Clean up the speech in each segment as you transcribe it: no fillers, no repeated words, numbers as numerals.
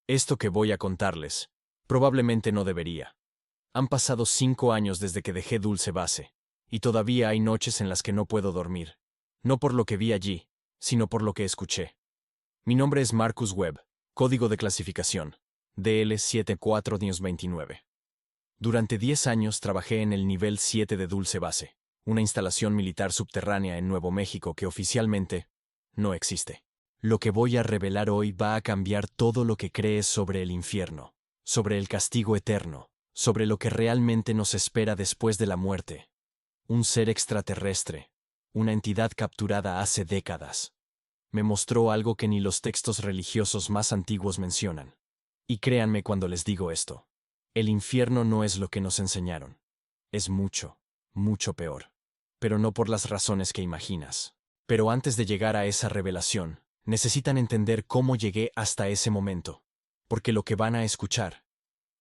Esto que voy a contarles, probablemente no debería. Han pasado 5 años desde que dejé Dulce Base, y todavía hay noches en las que no puedo dormir. No por lo que vi allí, sino por lo que escuché. Mi nombre es Marcus Webb, código de clasificación, DL74-29. Durante 10 años trabajé en el nivel 7 de Dulce Base, una instalación militar subterránea en Nuevo México que oficialmente no existe. Lo que voy a revelar hoy va a cambiar todo lo que crees sobre el infierno, sobre el castigo eterno, sobre lo que realmente nos espera después de la muerte. Un ser extraterrestre, una entidad capturada hace décadas. Me mostró algo que ni los textos religiosos más antiguos mencionan. Y créanme cuando les digo esto. El infierno no es lo que nos enseñaron. Es mucho, mucho peor. Pero no por las razones que imaginas. Pero antes de llegar a esa revelación, necesitan entender cómo llegué hasta ese momento. Porque lo que van a escuchar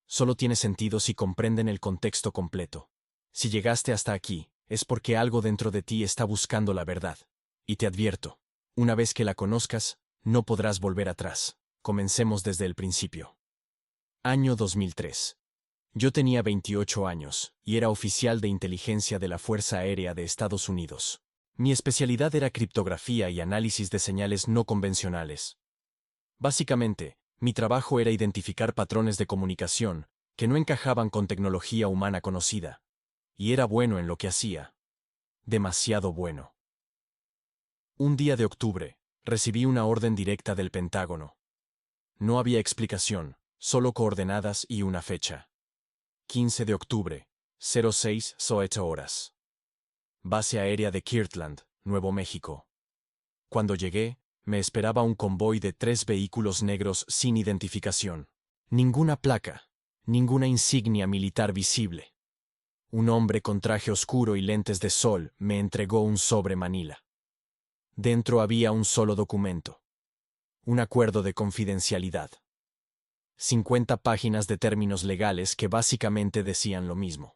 solo tiene sentido si comprenden el contexto completo. Si llegaste hasta aquí, es porque algo dentro de ti está buscando la verdad. Y te advierto, una vez que la conozcas, no podrás volver atrás. Comencemos desde el principio. Año 2003. Yo tenía 28 años y era oficial de inteligencia de la Fuerza Aérea de Estados Unidos. Mi especialidad era criptografía y análisis de señales no convencionales. Básicamente, mi trabajo era identificar patrones de comunicación que no encajaban con tecnología humana conocida. Y era bueno en lo que hacía. Demasiado bueno. Un día de octubre, recibí una orden directa del Pentágono. No había explicación, solo coordenadas y una fecha. 15 de octubre, 06:08 horas. Base aérea de Kirtland, Nuevo México. Cuando llegué, me esperaba un convoy de 3 vehículos negros sin identificación. Ninguna placa, ninguna insignia militar visible. Un hombre con traje oscuro y lentes de sol me entregó un sobre Manila. Dentro había un solo documento. Un acuerdo de confidencialidad. 50 páginas de términos legales que básicamente decían lo mismo.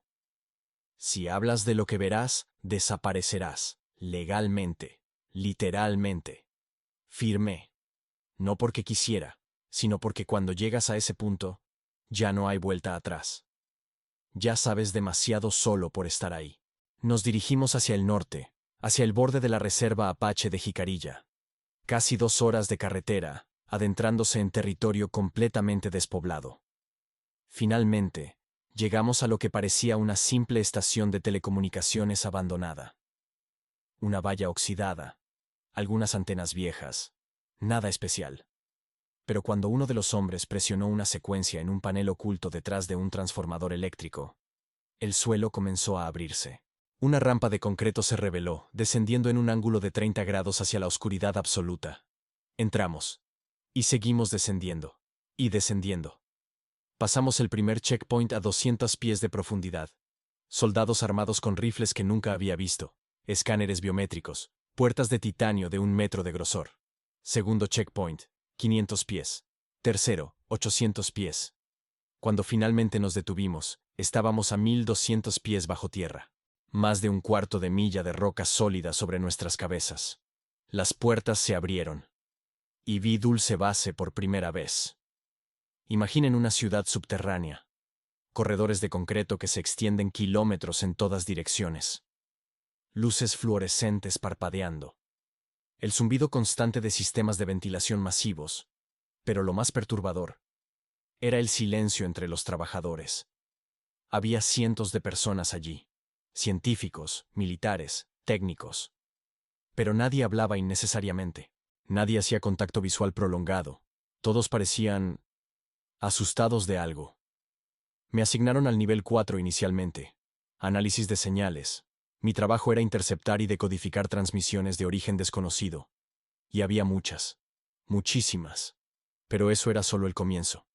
Si hablas de lo que verás, desaparecerás, legalmente, literalmente. Firmé. No porque quisiera, sino porque cuando llegas a ese punto, ya no hay vuelta atrás. Ya sabes demasiado solo por estar ahí. Nos dirigimos hacia el norte, hacia el borde de la reserva Apache de Jicarilla. Casi 2 horas de carretera, adentrándose en territorio completamente despoblado. Finalmente, llegamos a lo que parecía una simple estación de telecomunicaciones abandonada. Una valla oxidada, algunas antenas viejas, nada especial. Pero cuando uno de los hombres presionó una secuencia en un panel oculto detrás de un transformador eléctrico, el suelo comenzó a abrirse. Una rampa de concreto se reveló, descendiendo en un ángulo de 30 grados hacia la oscuridad absoluta. Entramos. Y seguimos descendiendo. Y descendiendo. Pasamos el primer checkpoint a 200 pies de profundidad. Soldados armados con rifles que nunca había visto. Escáneres biométricos. Puertas de titanio de 1 metro de grosor. Segundo checkpoint. 500 pies. Tercero, 800 pies. Cuando finalmente nos detuvimos, estábamos a 1200 pies bajo tierra. Más de 1/4 de milla de roca sólida sobre nuestras cabezas. Las puertas se abrieron. Y vi Dulce Base por primera vez. Imaginen una ciudad subterránea. Corredores de concreto que se extienden kilómetros en todas direcciones. Luces fluorescentes parpadeando. El zumbido constante de sistemas de ventilación masivos. Pero lo más perturbador era el silencio entre los trabajadores. Había cientos de personas allí. Científicos, militares, técnicos. Pero nadie hablaba innecesariamente. Nadie hacía contacto visual prolongado. Todos parecían asustados de algo. Me asignaron al nivel 4 inicialmente. Análisis de señales. Mi trabajo era interceptar y decodificar transmisiones de origen desconocido. Y había muchas. Muchísimas. Pero eso era solo el comienzo.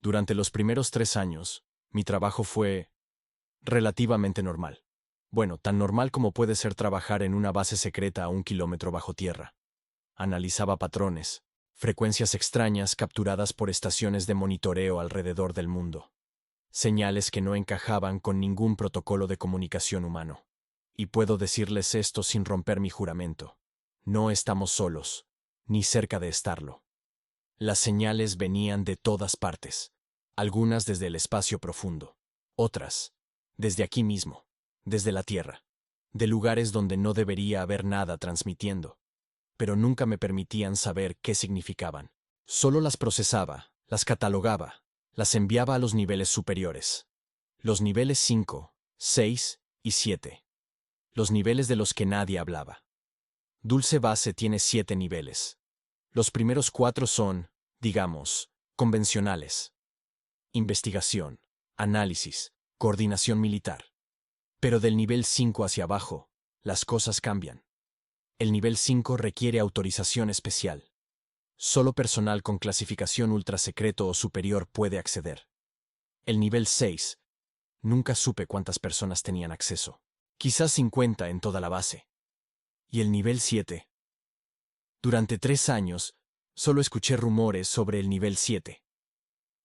Durante los primeros 3 años, mi trabajo fue relativamente normal. Bueno, tan normal como puede ser trabajar en una base secreta a 1 kilómetro bajo tierra. Analizaba patrones, frecuencias extrañas capturadas por estaciones de monitoreo alrededor del mundo. Señales que no encajaban con ningún protocolo de comunicación humano. Y puedo decirles esto sin romper mi juramento. No estamos solos, ni cerca de estarlo. Las señales venían de todas partes, algunas desde el espacio profundo, otras desde aquí mismo, desde la Tierra, de lugares donde no debería haber nada transmitiendo, pero nunca me permitían saber qué significaban. Solo las procesaba, las catalogaba, las enviaba a los niveles superiores. Los niveles 5, 6 y 7. Los niveles de los que nadie hablaba. Dulce Base tiene 7 niveles. Los primeros 4 son, digamos, convencionales. Investigación, análisis, coordinación militar. Pero del nivel 5 hacia abajo, las cosas cambian. El nivel 5 requiere autorización especial. Solo personal con clasificación ultrasecreto o superior puede acceder. El nivel 6. Nunca supe cuántas personas tenían acceso. Quizás 50 en toda la base. Y el nivel 7. Durante 3 años, solo escuché rumores sobre el nivel 7.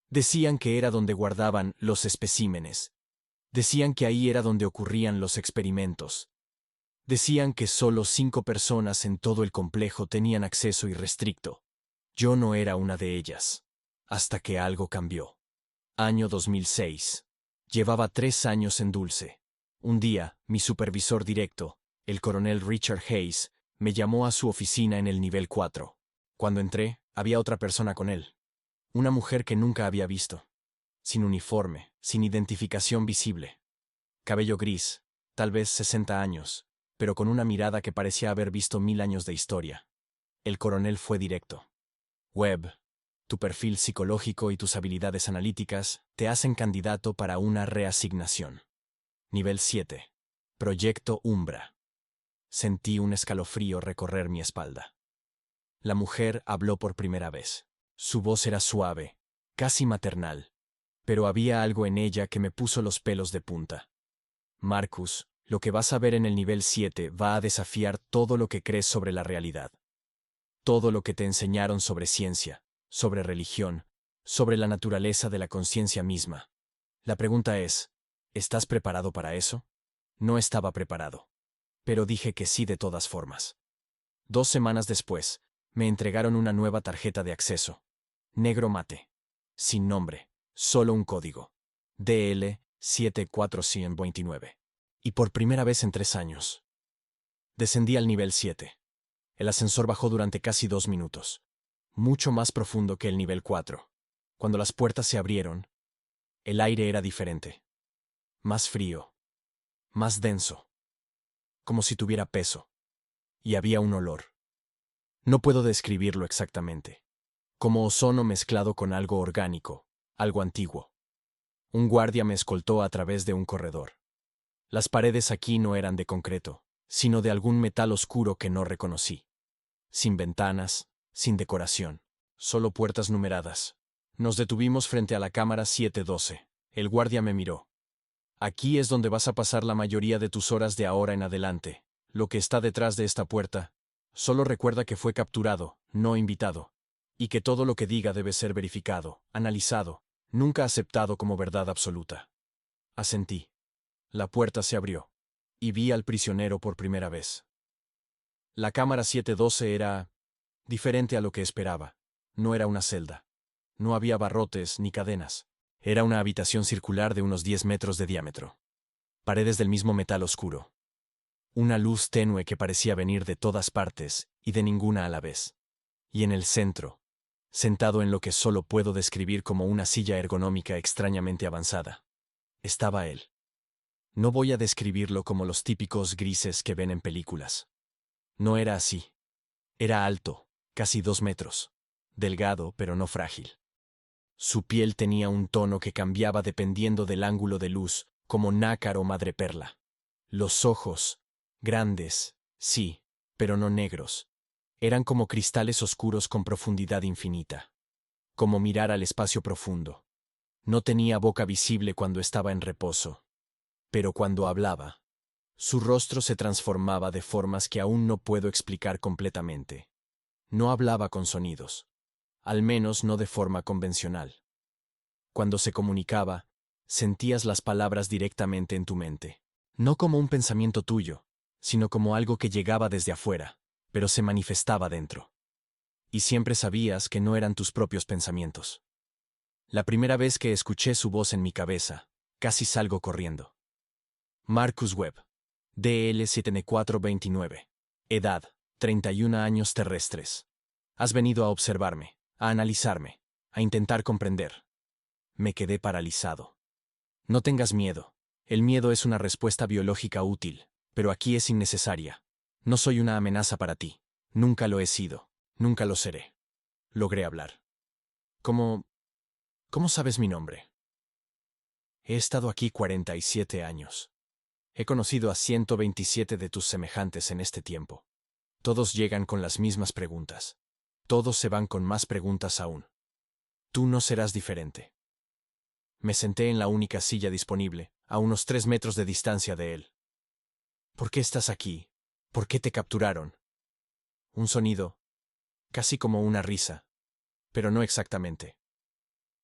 Decían que era donde guardaban los especímenes. Decían que ahí era donde ocurrían los experimentos. Decían que solo 5 personas en todo el complejo tenían acceso irrestricto. Yo no era una de ellas. Hasta que algo cambió. Año 2006. Llevaba 3 años en Dulce. Un día, mi supervisor directo, el coronel Richard Hayes, me llamó a su oficina en el nivel 4. Cuando entré, había otra persona con él. Una mujer que nunca había visto. Sin uniforme, sin identificación visible. Cabello gris, tal vez 60 años, pero con una mirada que parecía haber visto 1000 años de historia. El coronel fue directo. Webb, tu perfil psicológico y tus habilidades analíticas te hacen candidato para una reasignación. Nivel 7. Proyecto Umbra. Sentí un escalofrío recorrer mi espalda. La mujer habló por primera vez. Su voz era suave, casi maternal, pero había algo en ella que me puso los pelos de punta. Marcus, lo que vas a ver en el nivel 7 va a desafiar todo lo que crees sobre la realidad. Todo lo que te enseñaron sobre ciencia, sobre religión, sobre la naturaleza de la conciencia misma. La pregunta es, ¿estás preparado para eso? No estaba preparado. Pero dije que sí de todas formas. 2 semanas después, me entregaron una nueva tarjeta de acceso. Negro mate. Sin nombre. Solo un código. DL 74129. Y por primera vez en 3 años. Descendí al nivel 7. El ascensor bajó durante casi 2 minutos. Mucho más profundo que el nivel 4. Cuando las puertas se abrieron, el aire era diferente. Más frío. Más denso. Como si tuviera peso. Y había un olor. No puedo describirlo exactamente. Como ozono mezclado con algo orgánico, algo antiguo. Un guardia me escoltó a través de un corredor. Las paredes aquí no eran de concreto, sino de algún metal oscuro que no reconocí. Sin ventanas, sin decoración, solo puertas numeradas. Nos detuvimos frente a la cámara 712. El guardia me miró. Aquí es donde vas a pasar la mayoría de tus horas de ahora en adelante. Lo que está detrás de esta puerta. Solo recuerda que fue capturado, no invitado. Y que todo lo que diga debe ser verificado, analizado, nunca aceptado como verdad absoluta. Asentí. La puerta se abrió. Y vi al prisionero por primera vez. La cámara 712 era diferente a lo que esperaba. No era una celda. No había barrotes ni cadenas. Era una habitación circular de unos 10 metros de diámetro. Paredes del mismo metal oscuro. Una luz tenue que parecía venir de todas partes y de ninguna a la vez. Y en el centro, sentado en lo que solo puedo describir como una silla ergonómica extrañamente avanzada, estaba él. No voy a describirlo como los típicos grises que ven en películas. No era así. Era alto, casi 2 metros. Delgado, pero no frágil. Su piel tenía un tono que cambiaba dependiendo del ángulo de luz, como nácar o madreperla. Los ojos, grandes, sí, pero no negros. Eran como cristales oscuros con profundidad infinita. Como mirar al espacio profundo. No tenía boca visible cuando estaba en reposo. Pero cuando hablaba, su rostro se transformaba de formas que aún no puedo explicar completamente. No hablaba con sonidos. Al menos no de forma convencional. Cuando se comunicaba, sentías las palabras directamente en tu mente. No como un pensamiento tuyo, sino como algo que llegaba desde afuera, pero se manifestaba dentro. y siempre sabías que no eran tus propios pensamientos. La primera vez que escuché su voz en mi cabeza, casi salgo corriendo. Marcus Webb, DL7429. Edad, 31 años terrestres. Has venido a observarme, a analizarme, a intentar comprender. Me quedé paralizado. No tengas miedo. El miedo es una respuesta biológica útil, pero aquí es innecesaria. No soy una amenaza para ti. Nunca lo he sido. Nunca lo seré. Logré hablar. ¿Cómo sabes mi nombre? He estado aquí 47 años. He conocido a 127 de tus semejantes en este tiempo. Todos llegan con las mismas preguntas. Todos se van con más preguntas aún. Tú no serás diferente. Me senté en la única silla disponible, a unos 3 metros de distancia de él. ¿Por qué estás aquí? ¿Por qué te capturaron? Un sonido, casi como una risa, pero no exactamente.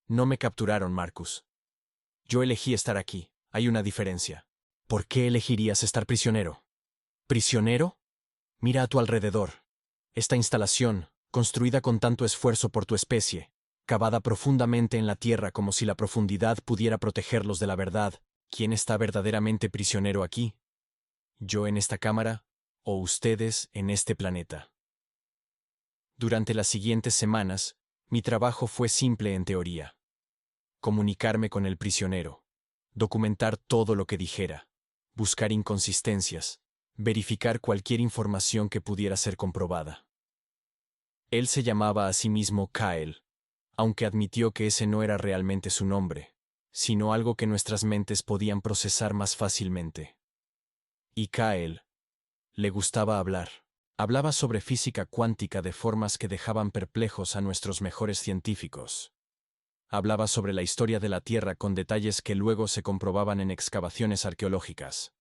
No me capturaron, Marcus. Yo elegí estar aquí. Hay una diferencia. ¿Por qué elegirías estar prisionero? ¿Prisionero? Mira a tu alrededor. Esta instalación, construida con tanto esfuerzo por tu especie, cavada profundamente en la tierra como si la profundidad pudiera protegerlos de la verdad. ¿Quién está verdaderamente prisionero aquí? ¿Yo en esta cámara o ustedes en este planeta? Durante las siguientes semanas, mi trabajo fue simple en teoría. Comunicarme con el prisionero, documentar todo lo que dijera, buscar inconsistencias, verificar cualquier información que pudiera ser comprobada. Él se llamaba a sí mismo Kyle, aunque admitió que ese no era realmente su nombre, sino algo que nuestras mentes podían procesar más fácilmente. Y Kyle le gustaba hablar. Hablaba sobre física cuántica de formas que dejaban perplejos a nuestros mejores científicos. Hablaba sobre la historia de la Tierra con detalles que luego se comprobaban en excavaciones arqueológicas.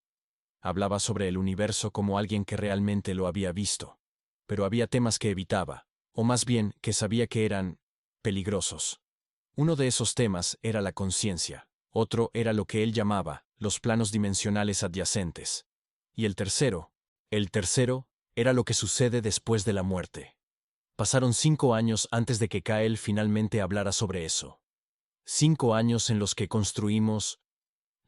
Hablaba sobre el universo como alguien que realmente lo había visto. Pero había temas que evitaba, o más bien que sabía que eran peligrosos. Uno de esos temas era la conciencia, otro era lo que él llamaba los planos dimensionales adyacentes. Y el tercero era lo que sucede después de la muerte. Pasaron 5 años antes de que Kyle finalmente hablara sobre eso. 5 años en los que construimos,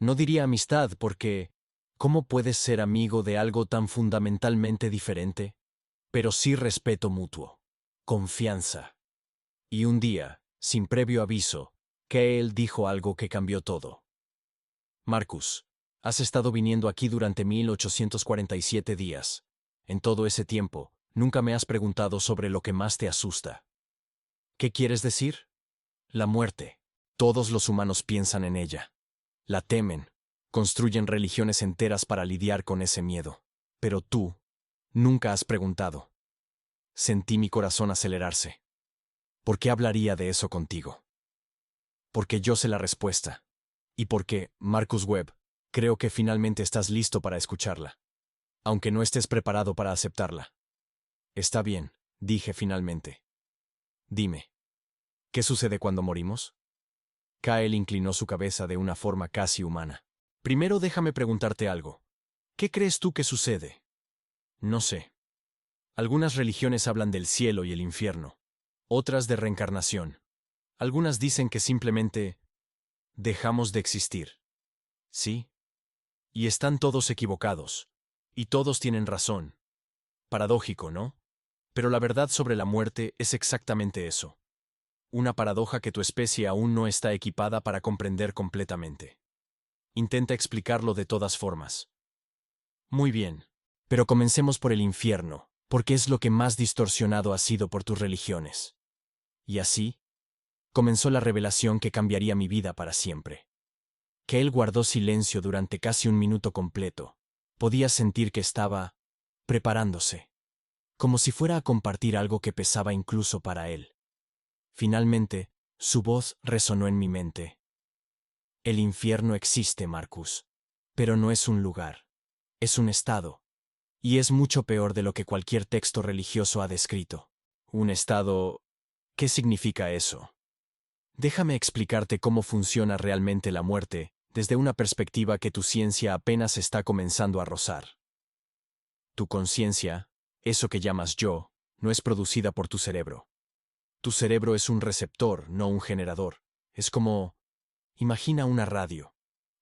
no diría amistad porque, ¿cómo puedes ser amigo de algo tan fundamentalmente diferente? Pero sí respeto mutuo, confianza. Y un día, sin previo aviso, Kyle dijo algo que cambió todo. Marcus, has estado viniendo aquí durante 1847 días. En todo ese tiempo, nunca me has preguntado sobre lo que más te asusta. ¿Qué quieres decir? La muerte. Todos los humanos piensan en ella. La temen. Construyen religiones enteras para lidiar con ese miedo. Pero tú, nunca has preguntado. Sentí mi corazón acelerarse. ¿Por qué hablaría de eso contigo? Porque yo sé la respuesta. Y porque, Marcus Webb, creo que finalmente estás listo para escucharla. Aunque no estés preparado para aceptarla. Está bien, dije finalmente. Dime, ¿qué sucede cuando morimos? Kyle inclinó su cabeza de una forma casi humana. Primero déjame preguntarte algo. ¿Qué crees tú que sucede? No sé. Algunas religiones hablan del cielo y el infierno. Otras de reencarnación. Algunas dicen que simplemente dejamos de existir. ¿Sí? Y están todos equivocados. Y todos tienen razón. Paradójico, ¿no? Pero la verdad sobre la muerte es exactamente eso. Una paradoja que tu especie aún no está equipada para comprender completamente. Intenta explicarlo de todas formas. Muy bien, pero comencemos por el infierno, porque es lo que más distorsionado ha sido por tus religiones. Y así, comenzó la revelación que cambiaría mi vida para siempre. Que él guardó silencio durante casi un minuto completo. Podía sentir que estaba preparándose, como si fuera a compartir algo que pesaba incluso para él. Finalmente, su voz resonó en mi mente. El infierno existe, Marcus, pero no es un lugar, es un estado. Y es mucho peor de lo que cualquier texto religioso ha descrito. Un estado... ¿Qué significa eso? Déjame explicarte cómo funciona realmente la muerte desde una perspectiva que tu ciencia apenas está comenzando a rozar. Tu conciencia, eso que llamas yo, no es producida por tu cerebro. Tu cerebro es un receptor, no un generador. Es como, imagina una radio.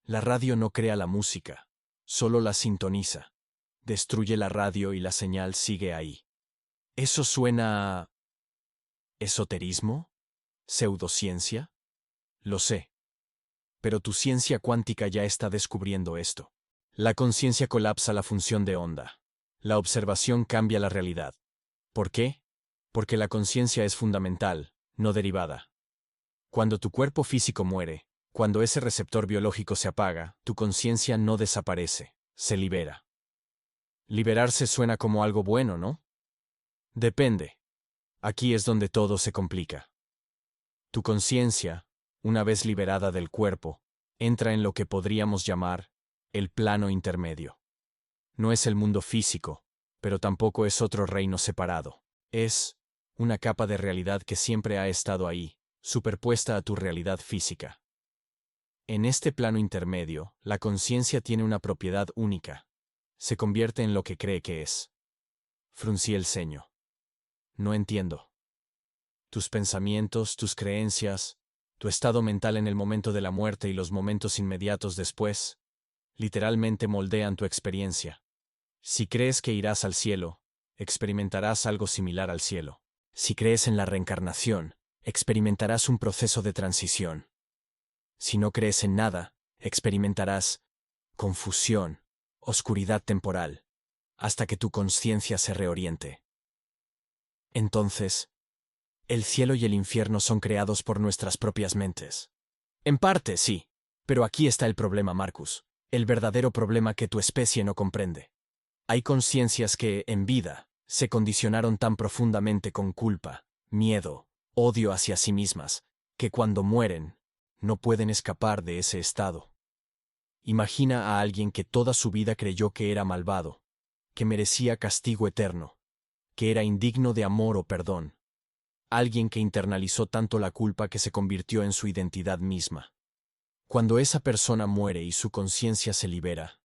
La radio no crea la música, solo la sintoniza. Destruye la radio y la señal sigue ahí. ¿Eso suena a esoterismo? ¿Pseudociencia? Lo sé. Pero tu ciencia cuántica ya está descubriendo esto. La conciencia colapsa la función de onda. La observación cambia la realidad. ¿Por qué? Porque la conciencia es fundamental, no derivada. Cuando tu cuerpo físico muere, cuando ese receptor biológico se apaga, tu conciencia no desaparece, se libera. Liberarse suena como algo bueno, ¿no? Depende. Aquí es donde todo se complica. Tu conciencia, una vez liberada del cuerpo, entra en lo que podríamos llamar el plano intermedio. No es el mundo físico, pero tampoco es otro reino separado. Es una capa de realidad que siempre ha estado ahí, superpuesta a tu realidad física. En este plano intermedio, la conciencia tiene una propiedad única. Se convierte en lo que cree que es. Fruncí el ceño. No entiendo. Tus pensamientos, tus creencias, tu estado mental en el momento de la muerte y los momentos inmediatos después, literalmente moldean tu experiencia. Si crees que irás al cielo, experimentarás algo similar al cielo. Si crees en la reencarnación, experimentarás un proceso de transición. Si no crees en nada, experimentarás confusión, oscuridad temporal, hasta que tu conciencia se reoriente. Entonces, el cielo y el infierno son creados por nuestras propias mentes. En parte, sí, pero aquí está el problema, Marcus, el verdadero problema que tu especie no comprende. Hay conciencias que, en vida, se condicionaron tan profundamente con culpa, miedo, odio hacia sí mismas, que cuando mueren, no pueden escapar de ese estado. Imagina a alguien que toda su vida creyó que era malvado, que merecía castigo eterno, que era indigno de amor o perdón. Alguien que internalizó tanto la culpa que se convirtió en su identidad misma. Cuando esa persona muere y su conciencia se libera,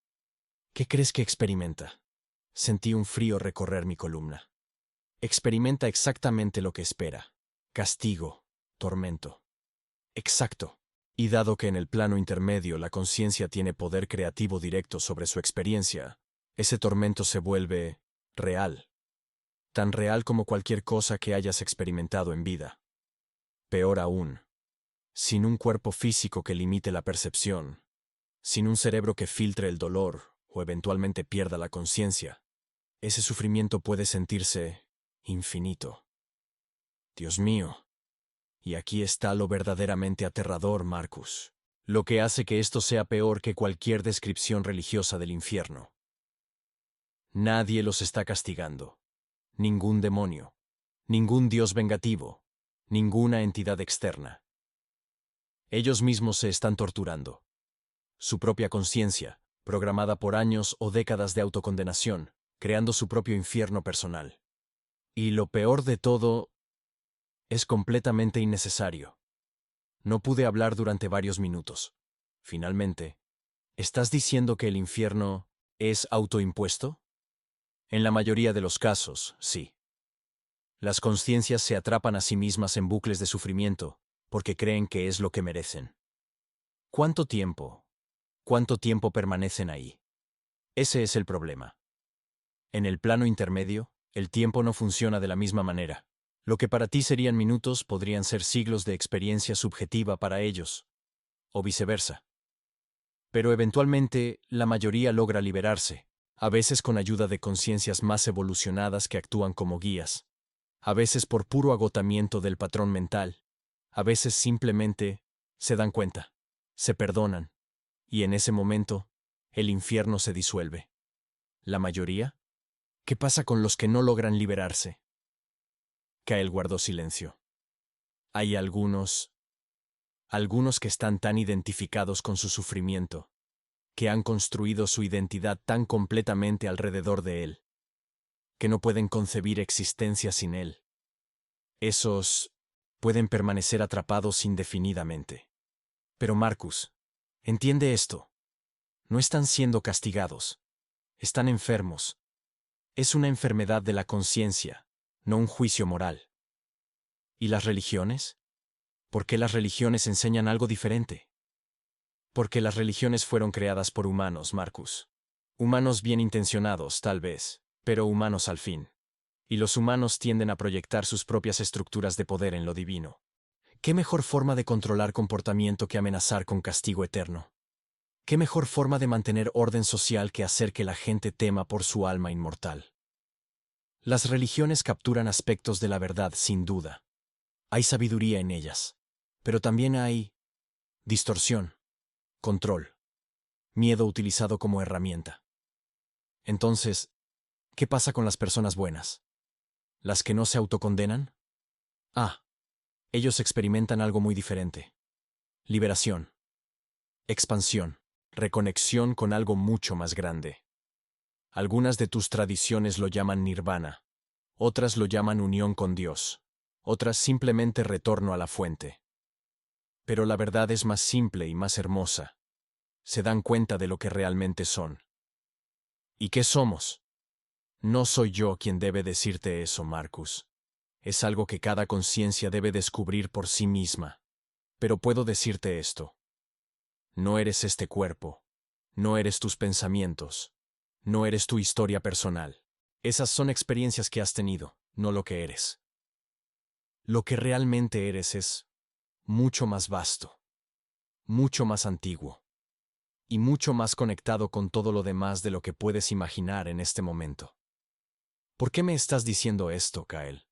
¿qué crees que experimenta? Sentí un frío recorrer mi columna. Experimenta exactamente lo que espera. Castigo, tormento. Exacto. Y dado que en el plano intermedio la conciencia tiene poder creativo directo sobre su experiencia, ese tormento se vuelve real. Tan real como cualquier cosa que hayas experimentado en vida. Peor aún, sin un cuerpo físico que limite la percepción, sin un cerebro que filtre el dolor o eventualmente pierda la conciencia, ese sufrimiento puede sentirse infinito. Dios mío. Y aquí está lo verdaderamente aterrador, Marcus. Lo que hace que esto sea peor que cualquier descripción religiosa del infierno. Nadie los está castigando. Ningún demonio. Ningún dios vengativo. Ninguna entidad externa. Ellos mismos se están torturando. Su propia conciencia, programada por años o décadas de autocondenación, creando su propio infierno personal. Y lo peor de todo, es completamente innecesario. No pude hablar durante varios minutos. Finalmente, ¿estás diciendo que el infierno es autoimpuesto? En la mayoría de los casos, sí. Las conciencias se atrapan a sí mismas en bucles de sufrimiento porque creen que es lo que merecen. ¿Cuánto tiempo? ¿Cuánto tiempo permanecen ahí? Ese es el problema. En el plano intermedio, el tiempo no funciona de la misma manera. Lo que para ti serían minutos podrían ser siglos de experiencia subjetiva para ellos, o viceversa. Pero eventualmente, la mayoría logra liberarse, a veces con ayuda de conciencias más evolucionadas que actúan como guías, a veces por puro agotamiento del patrón mental, a veces simplemente se dan cuenta, se perdonan, y en ese momento, el infierno se disuelve. ¿La mayoría? ¿Qué pasa con los que no logran liberarse? Kael guardó silencio. Hay algunos que están tan identificados con su sufrimiento, que han construido su identidad tan completamente alrededor de él, que no pueden concebir existencia sin él. Esos pueden permanecer atrapados indefinidamente. Pero Marcus, entiende esto. No están siendo castigados. Están enfermos. Es una enfermedad de la conciencia, no un juicio moral. ¿Y las religiones? ¿Por qué las religiones enseñan algo diferente? Porque las religiones fueron creadas por humanos, Marcus. Humanos bien intencionados, tal vez, pero humanos al fin. Y los humanos tienden a proyectar sus propias estructuras de poder en lo divino. ¿Qué mejor forma de controlar comportamiento que amenazar con castigo eterno? ¿Qué mejor forma de mantener orden social que hacer que la gente tema por su alma inmortal? Las religiones capturan aspectos de la verdad, sin duda. Hay sabiduría en ellas. Pero también hay distorsión, control, miedo utilizado como herramienta. Entonces, ¿qué pasa con las personas buenas? ¿Las que no se autocondenan? Ellos experimentan algo muy diferente. Liberación, expansión, reconexión con algo mucho más grande. Algunas de tus tradiciones lo llaman nirvana, otras lo llaman unión con Dios, otras simplemente retorno a la fuente. Pero la verdad es más simple y más hermosa. Se dan cuenta de lo que realmente son. ¿Y qué somos? No soy yo quien debe decirte eso, Marcus. Es algo que cada conciencia debe descubrir por sí misma. Pero puedo decirte esto. No eres este cuerpo. No eres tus pensamientos. No eres tu historia personal. Esas son experiencias que has tenido, no lo que eres. Lo que realmente eres es mucho más vasto, mucho más antiguo, y mucho más conectado con todo lo demás de lo que puedes imaginar en este momento. ¿Por qué me estás diciendo esto, Kael?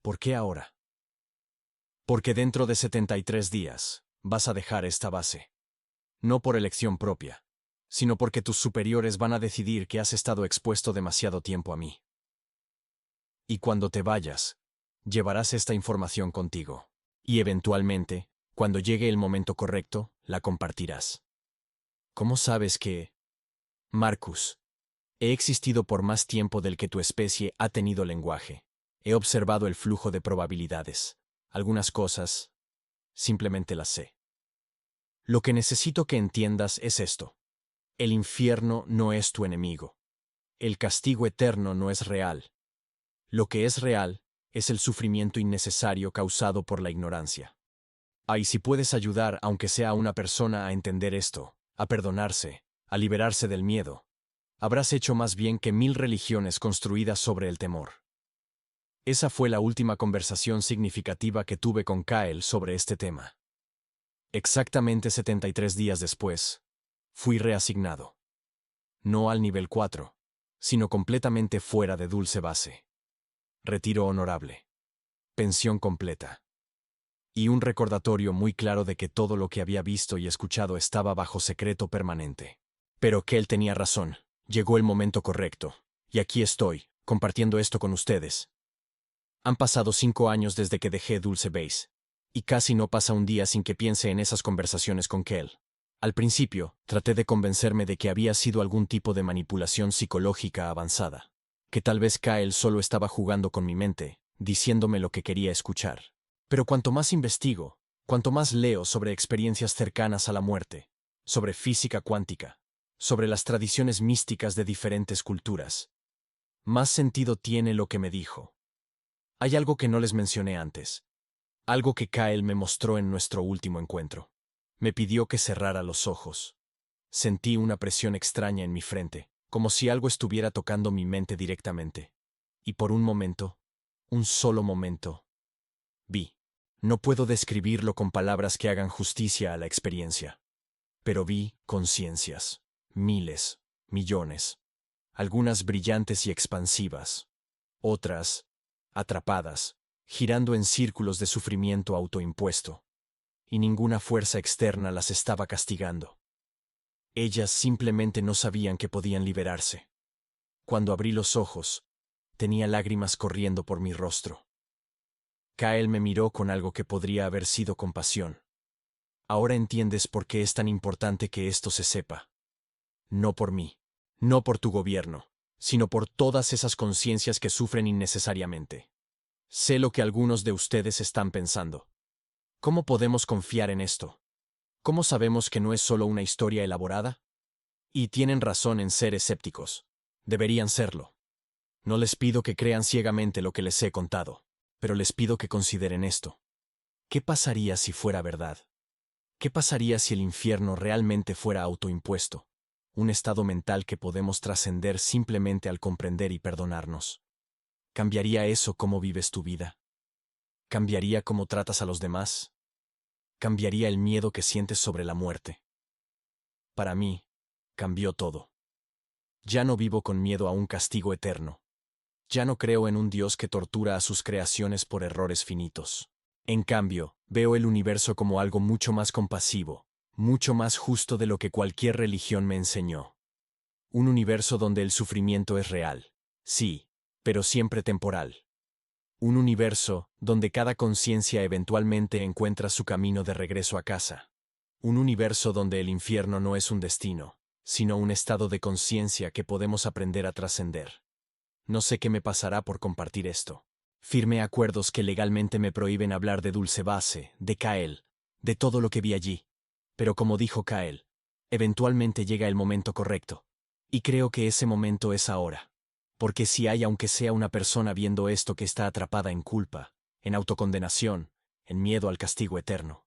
¿Por qué ahora? Porque dentro de 73 días vas a dejar esta base. No por elección propia, sino porque tus superiores van a decidir que has estado expuesto demasiado tiempo a mí. Y cuando te vayas, llevarás esta información contigo. Y eventualmente, cuando llegue el momento correcto, la compartirás. ¿Cómo sabes que, Marcus, he existido por más tiempo del que tu especie ha tenido lenguaje? He observado el flujo de probabilidades. Algunas cosas, simplemente las sé. Lo que necesito que entiendas es esto. El infierno no es tu enemigo. El castigo eterno no es real. Lo que es real es el sufrimiento innecesario causado por la ignorancia. Y si puedes ayudar, aunque sea a una persona, a entender esto, a perdonarse, a liberarse del miedo, habrás hecho más bien que 1000 religiones construidas sobre el temor. Esa fue la última conversación significativa que tuve con Kael sobre este tema. Exactamente 73 días después, fui reasignado. No al nivel 4, sino completamente fuera de Dulce Base. Retiro honorable. Pensión completa. Y un recordatorio muy claro de que todo lo que había visto y escuchado estaba bajo secreto permanente. Pero que él tenía razón. Llegó el momento correcto. Y aquí estoy, compartiendo esto con ustedes. Han pasado 5 años desde que dejé Dulce Base. Y casi no pasa un día sin que piense en esas conversaciones con Kel. Al principio, traté de convencerme de que había sido algún tipo de manipulación psicológica avanzada. Que tal vez Kyle solo estaba jugando con mi mente, diciéndome lo que quería escuchar. Pero cuanto más investigo, cuanto más leo sobre experiencias cercanas a la muerte, sobre física cuántica, sobre las tradiciones místicas de diferentes culturas, más sentido tiene lo que me dijo. Hay algo que no les mencioné antes. Algo que Kyle me mostró en nuestro último encuentro. Me pidió que cerrara los ojos. Sentí una presión extraña en mi frente, como si algo estuviera tocando mi mente directamente. Y por un momento, un solo momento, vi. No puedo describirlo con palabras que hagan justicia a la experiencia. Pero vi conciencias. Miles, millones. Algunas brillantes y expansivas. Otras, atrapadas, girando en círculos de sufrimiento autoimpuesto. Y ninguna fuerza externa las estaba castigando. Ellas simplemente no sabían que podían liberarse. Cuando abrí los ojos, tenía lágrimas corriendo por mi rostro. Kael me miró con algo que podría haber sido compasión. Ahora entiendes por qué es tan importante que esto se sepa. No por mí, no por tu gobierno, sino por todas esas conciencias que sufren innecesariamente. Sé lo que algunos de ustedes están pensando. ¿Cómo podemos confiar en esto? ¿Cómo sabemos que no es solo una historia elaborada? Y tienen razón en ser escépticos. Deberían serlo. No les pido que crean ciegamente lo que les he contado. Pero les pido que consideren esto. ¿Qué pasaría si fuera verdad? ¿Qué pasaría si el infierno realmente fuera autoimpuesto? Un estado mental que podemos trascender simplemente al comprender y perdonarnos. ¿Cambiaría eso cómo vives tu vida? ¿Cambiaría cómo tratas a los demás? ¿Cambiaría el miedo que sientes sobre la muerte? Para mí, cambió todo. Ya no vivo con miedo a un castigo eterno. Ya no creo en un Dios que tortura a sus creaciones por errores finitos. En cambio, veo el universo como algo mucho más compasivo, mucho más justo de lo que cualquier religión me enseñó. Un universo donde el sufrimiento es real, sí, pero siempre temporal. Un universo donde cada conciencia eventualmente encuentra su camino de regreso a casa. Un universo donde el infierno no es un destino, sino un estado de conciencia que podemos aprender a trascender. No sé qué me pasará por compartir esto. Firmé acuerdos que legalmente me prohíben hablar de Dulce Base, de Kael, de todo lo que vi allí. Pero como dijo Kael, eventualmente llega el momento correcto. Y creo que ese momento es ahora. Porque si hay aunque sea una persona viendo esto que está atrapada en culpa, en autocondenación, en miedo al castigo eterno.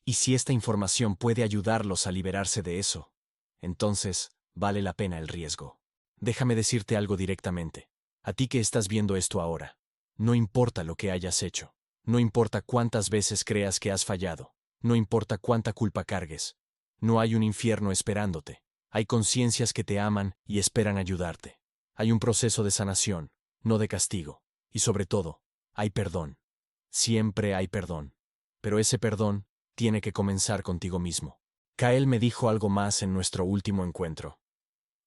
Y si esta información puede ayudarlos a liberarse de eso, entonces vale la pena el riesgo. Déjame decirte algo directamente. A ti que estás viendo esto ahora. No importa lo que hayas hecho. No importa cuántas veces creas que has fallado. No importa cuánta culpa cargues. No hay un infierno esperándote. Hay conciencias que te aman y esperan ayudarte. Hay un proceso de sanación, no de castigo. Y sobre todo, hay perdón. Siempre hay perdón. Pero ese perdón tiene que comenzar contigo mismo. Kael me dijo algo más en nuestro último encuentro.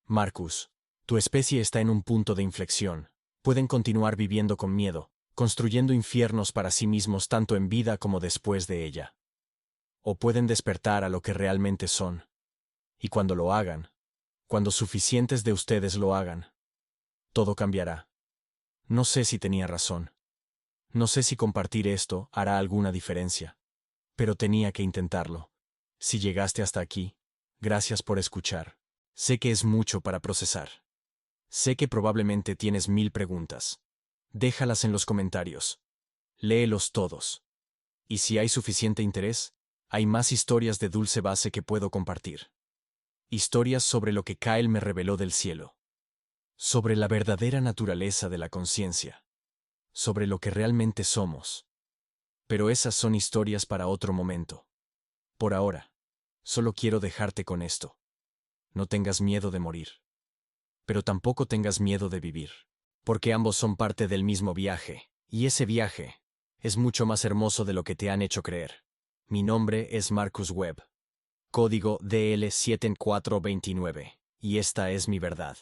Marcus, tu especie está en un punto de inflexión. Pueden continuar viviendo con miedo, construyendo infiernos para sí mismos tanto en vida como después de ella. O pueden despertar a lo que realmente son. Y cuando lo hagan, cuando suficientes de ustedes lo hagan, todo cambiará. No sé si tenía razón. No sé si compartir esto hará alguna diferencia. Pero tenía que intentarlo. Si llegaste hasta aquí, gracias por escuchar. Sé que es mucho para procesar. Sé que probablemente tienes 1000 preguntas. Déjalas en los comentarios. Léelos todos. Y si hay suficiente interés, hay más historias de Dulce Base que puedo compartir. Historias sobre lo que Kael me reveló del cielo. Sobre la verdadera naturaleza de la conciencia. Sobre lo que realmente somos. Pero esas son historias para otro momento. Por ahora, solo quiero dejarte con esto. No tengas miedo de morir. Pero tampoco tengas miedo de vivir. Porque ambos son parte del mismo viaje, y ese viaje es mucho más hermoso de lo que te han hecho creer. Mi nombre es Marcus Webb. Código DL7429, y esta es mi verdad.